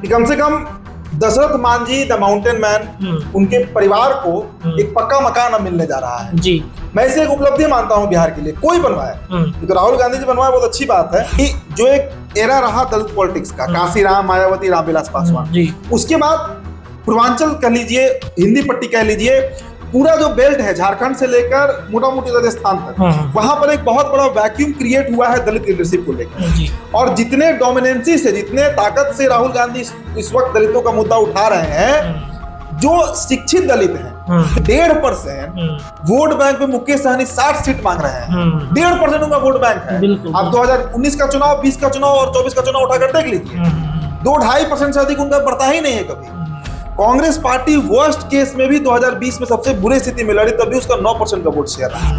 कि कम से कम Dashrath Manjhi the mountain man, उनके परिवार को एक पक्का मकान अब मिलने जा रहा है जी। मैं इसे एक उपलब्धि मानता हूं बिहार के लिए, कोई बनवाए, तो राहुल गांधी जी बनवाए, बहुत अच्छी बात है कि जो एक एरा रहा दलित पॉलिटिक्स का, कांशीराम, मायावती, रामविलास पासवान, उसके बाद पूर्वांचल कह लीजिए, हिंदी पट्टी कह लीजिए, पूरा जो बेल्ट है झारखंड से लेकर मोटा मोटी राजस्थान तक, वहां पर एक बहुत बड़ा वैक्यूम क्रिएट हुआ है दलित लीडरशिप को लेकर। और जितने डोमिनेंसी से, जितने ताकत से राहुल गांधी इस वक्त दलितों का मुद्दा उठा रहे हैं, जो शिक्षित दलित हैं, 1.5% वोट बैंक में मुकेश सहनी 60 सीट मांग रहे हैं, 1.5% उनका वोट बैंक है। आप 2019 का चुनाव, 20 का चुनाव और 24 का चुनाव उठाकर देख लीजिए, 2-2.5% से अधिक उनका बढ़ता ही नहीं है कभी। कांग्रेस पार्टी वर्स्ट केस में भी 2020 में सबसे बुरी स्थिति में लड़ी, तभी उसका 9% का वोट शेयर रहा।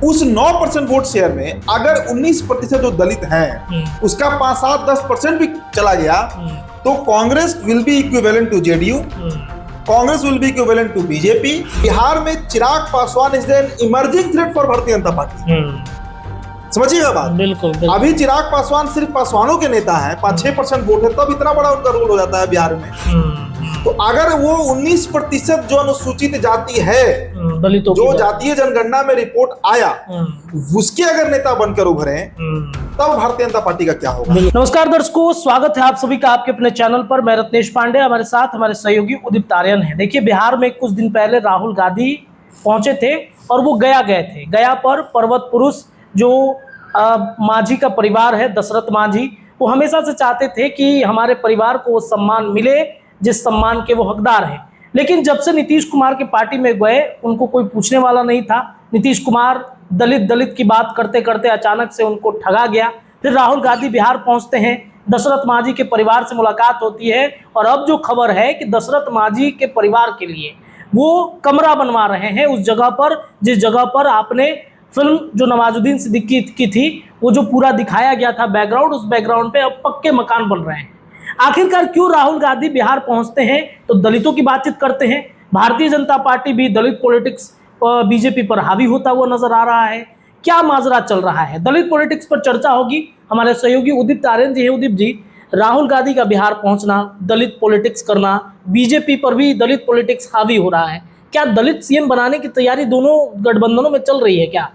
उस 9% वोट शेयर में अगर 19% जो दलित हैं उसका 5-7-10% भी चला गया, तो Congress will be equivalent to JDU, Congress will be equivalent to BJP. Bihar में Chirag Paswan is an emerging threat for Bharatiya Janata party. समझिएगा बात। बिल्कुल। अभी चिराग पासवान सिर्फ पासवानों के नेता हैं, 5-6% वोट है, तब इतना बड़ा उनका रोल हो जाता है बिहार में। तो अगर वो 19% जो अनुसूचित जाति है, दलितों जो जातीय जनगणना में रिपोर्ट आया, उसके अगर नेता बनकर उभरे, तब भारतीय जनता पार्टी का क्या होगा। नमस्कार दर्शकों, स्वागत है आप सभी का आपके अपने चैनल पर। मैं रत्नेश पांडे, हमारे साथ हमारे सहयोगी उदित आर्यन है। देखिए, बिहार में कुछ दिन पहले राहुल गांधी पहुंचे थे और वो गया गए थे। गया पर पर्वत पुरुष जो मांझी का परिवार है, दशरथ मांझी, वो हमेशा से चाहते थे कि हमारे परिवार को सम्मान मिले जिस सम्मान के वो हकदार हैं। लेकिन जब से नीतीश कुमार की पार्टी में गए, उनको कोई पूछने वाला नहीं था। नीतीश कुमार दलित की बात करते करते अचानक से उनको ठगा गया। फिर राहुल गांधी बिहार पहुंचते हैं, दशरथ मांझी के परिवार से मुलाकात होती है, और अब जो खबर है कि दशरथ मांझी के परिवार के लिए वो कमरा बनवा रहे हैं उस जगह पर जिस जगह पर आपने फिल्म जो नवाजुद्दीन सिद्दीकी की थी, वो जो पूरा दिखाया गया था बैकग्राउंड, उस बैकग्राउंड पे अब पक्के मकान बन रहे हैं। आखिरकार क्यों राहुल गांधी बिहार पहुंचते हैं तो दलितों की बातचीत करते हैं। भारतीय जनता पार्टी भी दलित पॉलिटिक्स बीजेपी पर हावी होता हुआ नजर आ रहा है। क्या माजरा चल रहा है, दलित पॉलिटिक्स पर चर्चा होगी। हमारे सहयोगी उदित आर्यन जी हैं। उदित जी, राहुल गांधी का बिहार पहुंचना, दलित पॉलिटिक्स करना, बीजेपी पर भी दलित पॉलिटिक्स हावी हो रहा है, क्या दलित सीएम बनाने की तैयारी दोनों गठबंधनों में चल रही है क्या?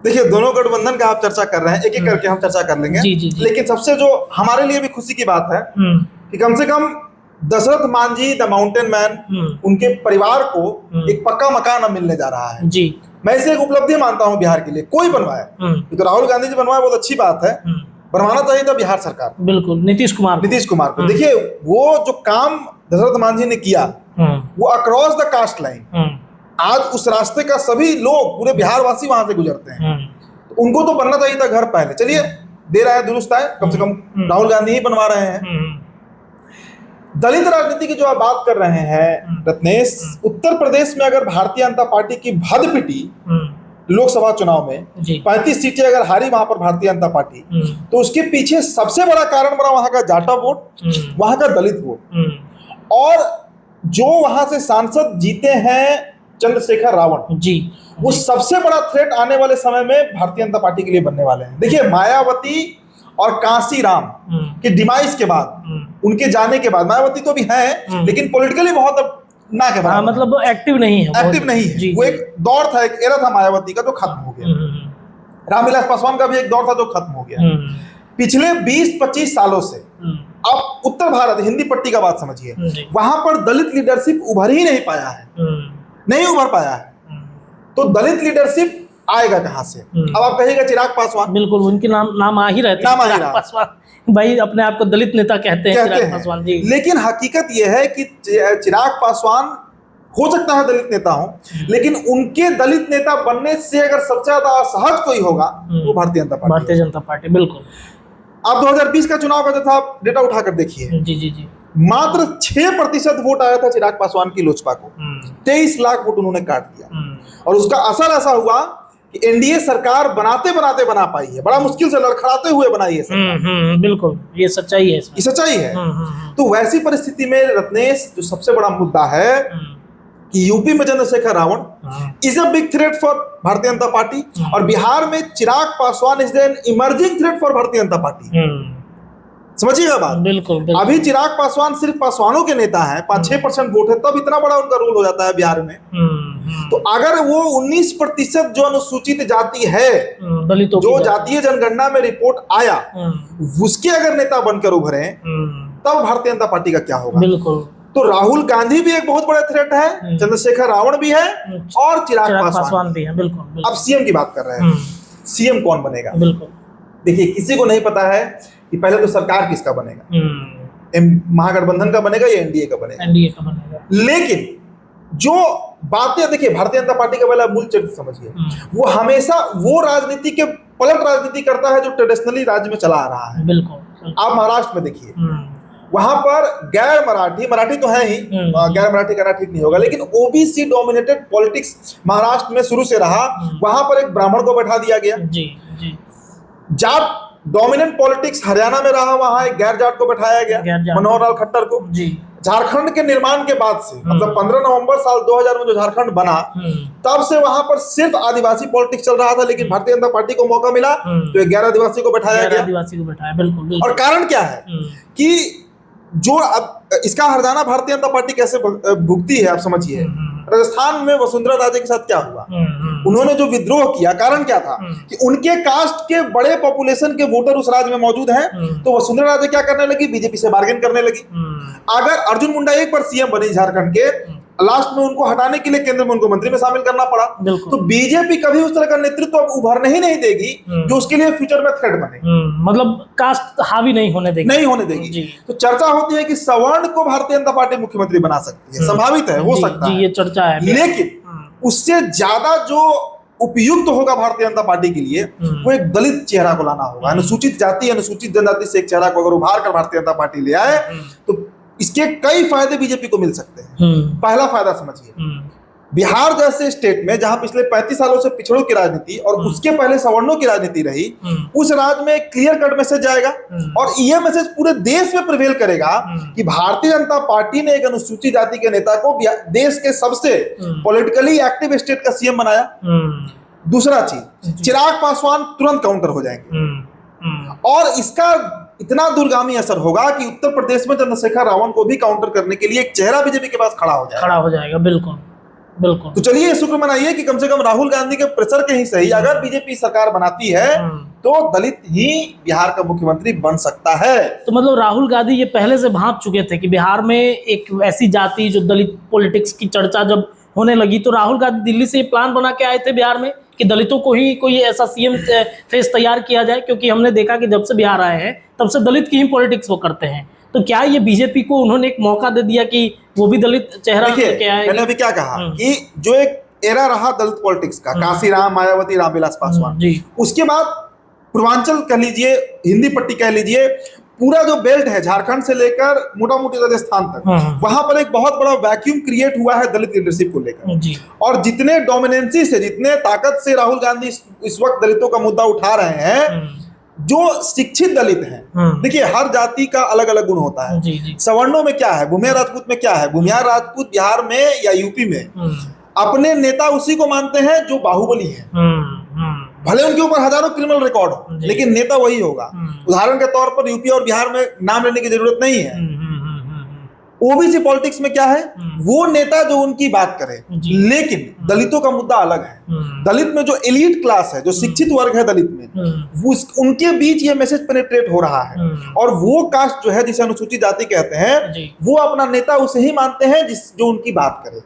देखिए, दोनों गठबंधन का आप चर्चा कर रहे हैं, एक एक करके हम चर्चा कर लेंगे। जी। लेकिन सबसे जो हमारे लिए भी खुशी की बात है कि कम से कम Dashrath Manjhi the mountain man, उनके परिवार को एक पक्का मकान अब मिलने जा रहा है जी। मैं इसे एक उपलब्धि मानता हूं बिहार के लिए, कोई बनवाए, तो राहुल गांधी जी बनवाए, बहुत अच्छी बात है। बनवाना चाहिए था बिहार सरकार, बिल्कुल, नीतीश कुमार को। देखिए, वो जो काम दशरथ मांझी ने किया, वो अक्रॉस द कास्ट लाइन, आज उस रास्ते का सभी लोग, पूरे बिहार वासी वहां से गुजरते हैं, तो उनको तो बनना चाहिए था घर पहले। चलिए, दे रहा है, दुरुस्त है, कम से कम राहुल गांधी ही बनवा रहे हैं। दलित राजनीति की जो आप बात कर रहे हैं रत्नेश, उत्तर प्रदेश में अगर भारतीय जनता पार्टी की भद पिटी लोकसभा चुनाव में 35 सीटें अगर हारी वहां पर भारतीय जनता पार्टी, तो उसके पीछे सबसे बड़ा कारण बना वहां का जाटा वोट, वहां का दलित वोट। और जो वहां से सांसद जीते हैं चंद्रशेखर रावण जी, वो सबसे बड़ा थ्रेट आने वाले समय में भारतीय जनता पार्टी के लिए बनने वाले हैं। देखिए, मायावती और कांशीराम के डिमाइस के बाद, उनके जाने के बाद, मायावती तो भी है लेकिन पॉलिटिकली बहुत अब ना के बाद, मतलब एक्टिव नहीं है, वो एक दौर था, एक एरा था मायावती का जो खत्म हो गया। रामविलास पासवान का भी एक दौर था जो खत्म हो गया। पिछले 20-25 सालों से अब उत्तर भारत, हिंदी पट्टी का बात समझिए, वहां पर दलित लीडरशिप उभर ही नहीं पाया है, नहीं उभर पाया है। तो दलित लीडरशिप आएगा कहां से? अब आप कहिएगा चिराग पासवान, बिल्कुल, उनके नाम आ ही रहते हैं, चिराग पासवान भाई अपने आप को दलित नेता कहते हैं चिराग पासवान जी। लेकिन हकीकत यह है कि चिराग पासवान हो सकता है दलित नेता हो, लेकिन उनके दलित नेता बनने से अगर सबसे ज्यादा असहज कोई होगा तो भारतीय जनता पार्टी। बिल्कुल। आप 2020 का चुनाव का था डेटा उठाकर देखिए, जी, मात्र 6% वोट आया था चिराग पासवान की लोजपा को, 23 लाख वोट उन्होंने काट दिया। और उसका असर ऐसा हुआ कि एनडीए सरकार बनाते बनाते बना पाई है, बड़ा मुश्किल से लड़खड़ाते हुए बनाई है सरकार। बिल्कुल, ये सच्चाई है, ये सच्चाई है। तो वैसी परिस्थिति में रत्नेश, जो सबसे बड़ा मुद्दा है कि यूपी में Chandrashekhar Ravan is a big threat for Bharatiya Janata Party, और बिहार में Chirag Paswan is an emerging threat for Bharatiya Janata party. समझिएगा बात। बिल्कुल। अभी चिराग पासवान सिर्फ पासवानों के नेता हैं, 5-6% वोट है, तब इतना बड़ा उनका रोल हो जाता है बिहार में। तो अगर वो 19% जो अनुसूचित जाति है, दलितों जो जातीय जनगणना में रिपोर्ट आया, उसके अगर नेता बनकर उभरे, तब भारतीय जनता पार्टी का क्या होगा। बिल्कुल। तो राहुल गांधी भी एक बहुत बड़ा थ्रेट है, चंद्रशेखर रावण भी है, और चिराग पासवान भी है। बिल्कुल। अब सीएम की बात कर रहे हैं, सीएम कौन बनेगा। बिल्कुल। देखिए, किसी को नहीं पता है कि पहले तो सरकार किसका बनेगा, महागठबंधन का बनेगा या एनडीए का बनेगा। एनडीए का बनेगा। लेकिन जो बातें, देखिए भारतीय जनता पार्टी का पहला मूल चरित्र समझिए, वो हमेशा वो राजनीति के पलट राजनीति करता है जो ट्रेडिशनली राज्य में चला आ रहा है। बिल्कुल। आप महाराष्ट्र में देखिए, वहां पर गैर मराठी तो है ही, गैर मराठी कहना ठीक नहीं होगा, लेकिन ओबीसी डोमिनेटेड पॉलिटिक्स महाराष्ट्र में शुरू से रहा। वहां पर एक ब्राह्मण को बैठा दिया गया। जी जी। जाट डोमिनेंट पॉलिटिक्स हरियाणा में रहा, वहां एक गैर जाट को बैठाया गया, मनोहर लाल खट्टर को। जी। झारखंड के निर्माण के बाद से, मतलब 15 नवंबर साल 2000 में जो झारखंड बना, तब से वहां पर सिर्फ आदिवासी पॉलिटिक्स चल रहा था। लेकिन भारतीय जनता पार्टी को मौका मिला तो 11 आदिवासी को बैठाया गया। आदिवासी को बैठाया, बिल्कुल। और कारण क्या है कि जो अब इसका हरजाना भारतीय जनता पार्टी कैसे भुगती है, आप समझिए। राजस्थान में वसुंधरा राजे के साथ क्या हुआ, उन्होंने जो विद्रोह किया, कारण क्या था कि उनके कास्ट के बड़े पॉपुलेशन के वोटर उस राज्य में मौजूद हैं। तो वसुंधरा राजे क्या करने लगी, बीजेपी से बार्गेन करने लगी। अगर अर्जुन मुंडा एक बार सीएम बनी झारखंड के, लास्ट में उनको हटाने के लिए केंद्र में उनको मंत्री में शामिल करना पड़ा। तो बीजेपी कभी उस तरह का नेतृत्व अब उभरने ही नहीं देगी जो उसके लिए फ्यूचर में थ्रेट बने, मतलब कास्ट हावी नहीं होने देगी। तो चर्चा होती है कि सवर्ण को भारतीय जनता पार्टी मुख्यमंत्री बना सकती है, संभावित है, हो सकता है, ये चर्चा है। लेकिन उससे ज्यादा जो उपयुक्त होगा भारतीय जनता पार्टी के लिए, वो एक दलित चेहरा को लाना होगा। अनुसूचित जाति, अनुसूचित जनजाति से एक चेहरा को अगर उभार कर भारतीय जनता पार्टी ले आए तो इसके कई फायदे बीजेपी को मिल सकते हैं। पहला फायदा समझिए, बिहार जैसे स्टेट में जहां पिछले 35 सालों से पिछड़ों की राजनीति और उसके पहले सवर्णों की राजनीति रही, उस राज्य में एक क्लियर कट मैसेज जाएगा और यह मैसेज पूरे देश में प्रिवेल करेगा कि भारतीय जनता पार्टी ने एक अनुसूचित जाति के नेता को देश के सबसे पॉलिटिकली एक्टिव स्टेट का सीएम बनाया। दूसरा चीज, चिराग पासवान तुरंत काउंटर हो जाएंगे और इसका इतना दूरगामी असर होगा कि उत्तर प्रदेश में चंद्रशेखर रावण को भी काउंटर करने के लिए एक चेहरा बीजेपी के पास खड़ा हो जाएगा। बिल्कुल बिल्कुल। तो चलिए शुक्र मनाइए कि कम से कम राहुल गांधी के प्रेशर के ही सही, अगर बीजेपी सरकार बनाती है तो दलित ही बिहार का मुख्यमंत्री बन सकता है। तो मतलब राहुल गांधी ये पहले से भांप चुके थे कि बिहार में एक ऐसी जाति जो दलित पॉलिटिक्स की चर्चा जब होने लगी, तो राहुल गांधी दिल्ली से प्लान बना के आए थे बिहार में कि दलितों को ही कोई ऐसा सीएम फेस तैयार किया जाए, क्योंकि हमने देखा कि जब से बिहार आए हैं तब से दलित की ही पॉलिटिक्स वो करते हैं। तो क्या ये बीजेपी को उन्होंने एक मौका दे दिया कि वो भी दलित चेहरा लेके आए? मैंने अभी क्या कहा कि जो एक एरा रहा दलित पॉलिटिक्स का, काशीराम, मायावती, रामविलास पासवान, उसके बाद पूर्वांचल कह लीजिए, हिंदी पट्टी कह लीजिए, पूरा जो बेल्ट है झारखंड से लेकर मोटा मोटी राजस्थान तक, वहां पर एक बहुत बड़ा वैक्यूम क्रिएट हुआ है दलित लीडरशिप को लेकर। और जितने डोमिनेंसी से, जितने ताकत से राहुल गांधी इस वक्त दलितों का मुद्दा उठा रहे हैं, जो शिक्षित दलित हैं, देखिए हर जाति का अलग अलग गुण होता है। सवर्णों में क्या है, भूमिहार राजपूत में क्या है, भूमिहार राजपूत बिहार में या यूपी में अपने नेता उसी को मानते हैं जो बाहुबली है, भले उनके ऊपर हजारों क्रिमिनल रिकॉर्ड हो, लेकिन नेता वही होगा। उदाहरण के तौर पर यूपी और बिहार में नाम लेने की जरूरत नहीं है। ओबीसी पॉलिटिक्स में क्या है, वो नेता जो उनकी बात करे, लेकिन दलितों का मुद्दा अलग है। दलित में जो एलीट क्लास है, जो शिक्षित वर्ग है दलित में, वो उनके बीच ये मैसेज पेनिट्रेट हो रहा है। और वो कास्ट जो है जिसे अनुसूचित जाति कहते हैं, वो अपना नेता उसे ही मानते हैं जो उनकी बात करे।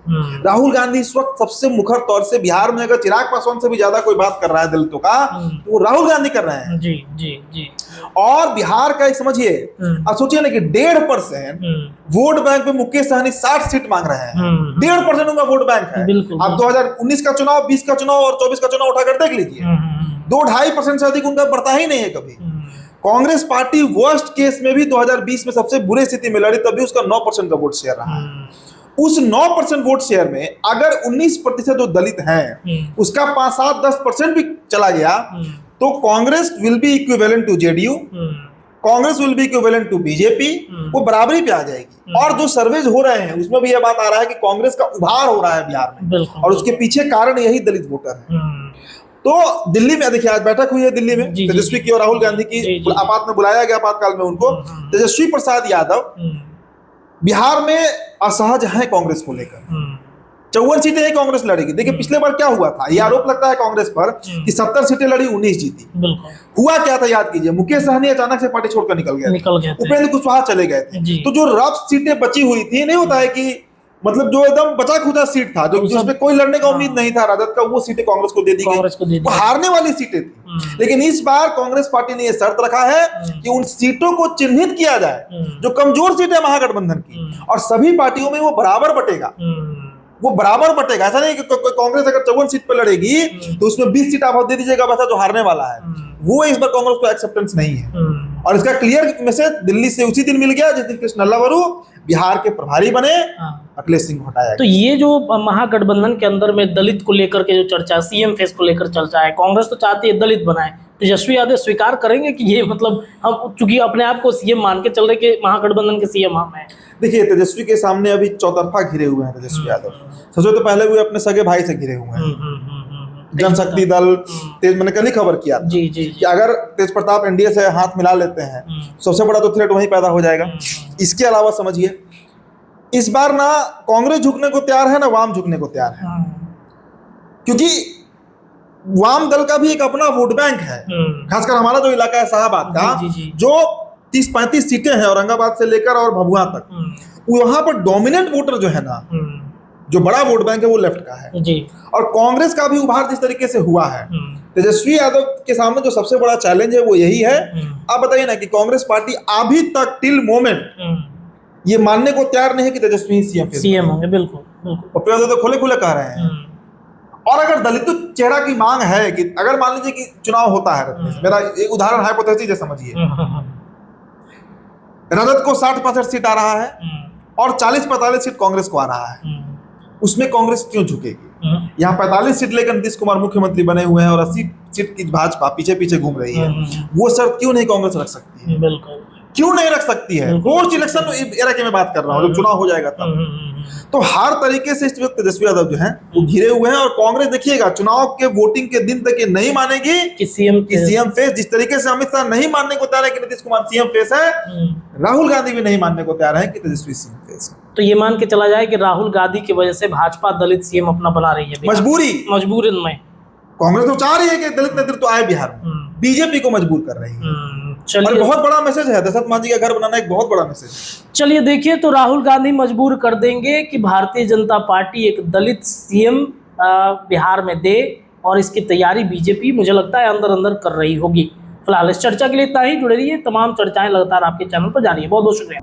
राहुल गांधी इस वक्त सबसे मुखर तौर से बिहार में अगर चिराग पासवान से भी ज्यादा कोई बात कर रहा है दलितों का, तो वो राहुल गांधी कर रहे हैं। जी जी जी। और बिहार का समझिए, आप सोचिए ना कि 1.5% वोट बैंक में मुकेश सहनी 60 सीट मांग रहे हैं। 1.5% उनका वोट बैंक है। आप 2019 का चुनाव, 20 का चुनाव और 24 का चुनाव उठाकर देख लीजिए, 2-2.5% से अधिक उनका बढ़ता ही नहीं है कभी। कांग्रेस पार्टी वर्स्ट केस में भी 2020 में सबसे बुरी स्थिति में लड़ी, तभी उसका 9% का वोट शेयर रहा है। उस 9% वोट शेयर में अगर 19% जो दलित हैं उसका 5-7-10% भी चला गया, तो Congress will be equivalent to JDU, Congress will be equivalent to BJP, वो बराबरी पे आ जाएगी। और जो सर्वेज हो रहे हैं उसमें भी यह बात आ रहा है कि कांग्रेस का उभार हो रहा है बिहार में, और उसके पीछे कारण यही दलित वोटर है। तो दिल्ली में देखिए आज बैठक हुई है दिल्ली में तेजस्वी की और राहुल गांधी की, आपात में बुलाया गया आपातकाल में उनको। तेजस्वी प्रसाद यादव बिहार में असहज है कांग्रेस को लेकर, 54 सीटें ही कांग्रेस लड़ेगी। देखिए पिछले बार क्या हुआ था, ये आरोप लगता है कांग्रेस पर कि 70 सीटें लड़ी, 19 जीती। हुआ क्या था याद कीजिए, मुकेश सहनी अचानक से पार्टी छोड़कर निकल गए, उपेंद्र कुशवाहा चले गए थे। तो जो रफ सीटें बची हुई थी, नहीं होता है कि मतलब जो एकदम बचा खुदा सीट था, जो जिसमें कोई लड़ने का उम्मीद नहीं था राजद का, वो सीटें कांग्रेस को दे दी गई। वो हारने वाली सीटें थी। लेकिन इस बार कांग्रेस पार्टी ने यह शर्त रखा है कि उन सीटों को चिन्हित किया जाए जो कमजोर सीटें महागठबंधन की, और सभी पार्टियों में वो बराबर बटेगा। वो बराबर बटेगा, ऐसा नहीं कि कांग्रेस अगर 54 सीट पर लड़ेगी तो उसमें 20 सीट आप दे दीजिएगा बचा जो हारने वाला है। वो इस बार कांग्रेस को एक्सेप्टेंस नहीं है, और इसका क्लियर मैसेज दिल्ली से उसी दिन मिल गया जिस दिन कृष्ण लल्लावरू बिहार के प्रभारी बने, अखिलेश सिंह को हटाया। तो ये जो महागठबंधन के अंदर में दलित को लेकर के जो चर्चा, सीएम फेस को लेकर चर्चा है, कांग्रेस तो चाहती है दलित बनाए, तेजस्वी यादव स्वीकार करेंगे कि ये मतलब हम चूंकि अपने आप को सीएम मान के चल रहे कि महागठबंधन के सीएम हम हैं? देखिए तेजस्वी के सामने अभी चौतरफा घिरे हुए हैं तेजस्वी यादव। सबसे तो पहले वो अपने सगे भाई से घिरे हुए हैं, जनशक्ति दल, मैंने कल ही खबर किया था कि अगर तेज प्रताप एनडीए से हाथ मिला लेते हैं सबसे बड़ा तो थ्रेट वहीं पैदा हो जाएगा। इसके अलावा समझिए इस बार ना कांग्रेस झुकने को तैयार है ना वाम झुकने को तैयार है, क्योंकि वाम दल का भी एक अपना वोट बैंक है। खासकर हमारा जो इलाका है शाहबाद का, जो 30-35 सीटें हैं औरंगाबाद से लेकर और भभुआ तक, वहां पर डोमिनेंट वोटर जो है ना, जो बड़ा वोट बैंक है वो लेफ्ट का है जी। और कांग्रेस का भी उभार जिस तरीके से हुआ है, तेजस्वी यादव के सामने जो सबसे बड़ा चैलेंज है वो यही है। आप बताइए ना कि कांग्रेस पार्टी अभी तक टिल मोमेंट ये मानने को तैयार नहीं कि तेजस्वी सीएम होंगे। बिल्कुल तो खुले खुले कह रहे हैं। और अगर दलित चेहरा की मांग है कि अगर मान लीजिए कि चुनाव होता है, मेरा एक उदाहरण हाइपोथेसिस समझिए, राजद को 60-65 सीट आ रहा है और 40-45 सीट कांग्रेस को आ रहा है, उसमें कांग्रेस क्यों झुकेगी? यहाँ 45 सीट लेकर नीतीश कुमार मुख्यमंत्री बने हुए हैं और 80 सीट की भाजपा पीछे पीछे घूम रही है। वो शर्त क्यों नहीं कांग्रेस रख सकती है? बिल्कुल क्यों नहीं रख सकती है? पोस्ट इलेक्शन एरा की मैं बात कर रहा हूँ, जब चुनाव हो जाएगा तब। तो हर तरीके से इस वक्त तेजस्वी यादव जो हैं वो घिरे हुए हैं, और कांग्रेस देखिएगा चुनाव के वोटिंग के दिन तक ये नहीं मानेगी कि सीएम फेस, जिस तरीके से अमित शाह नहीं मानने को तैयार है कि नीतीश कुमार सीएम फेस है, राहुल गांधी भी नहीं मानने को तैयार है कि तेजस्वी सीएम फेस है। तो ये मान के चला जाए कि राहुल गांधी की वजह से भाजपा दलित सीएम अपना बना रही है, मजबूरन में। कांग्रेस तो चाह रही है कि दलित नेतृत्व आए बिहार में, बीजेपी को मजबूर कर रही है। और बहुत बड़ा मैसेज है, दशरथ मान जी का घर बनाना एक बहुत बड़ा मैसेज। चलिए देखिए, तो राहुल गांधी मजबूर कर देंगे कि भारतीय जनता पार्टी एक दलित सीएम बिहार में दे, और इसकी तैयारी बीजेपी मुझे लगता है अंदर अंदर कर रही होगी। फिलहाल इस चर्चा के लिए इतना ही। जुड़े रहिए, तमाम चर्चाएं लगातार आपके चैनल पर जारी है। बहुत बहुत शुक्रिया।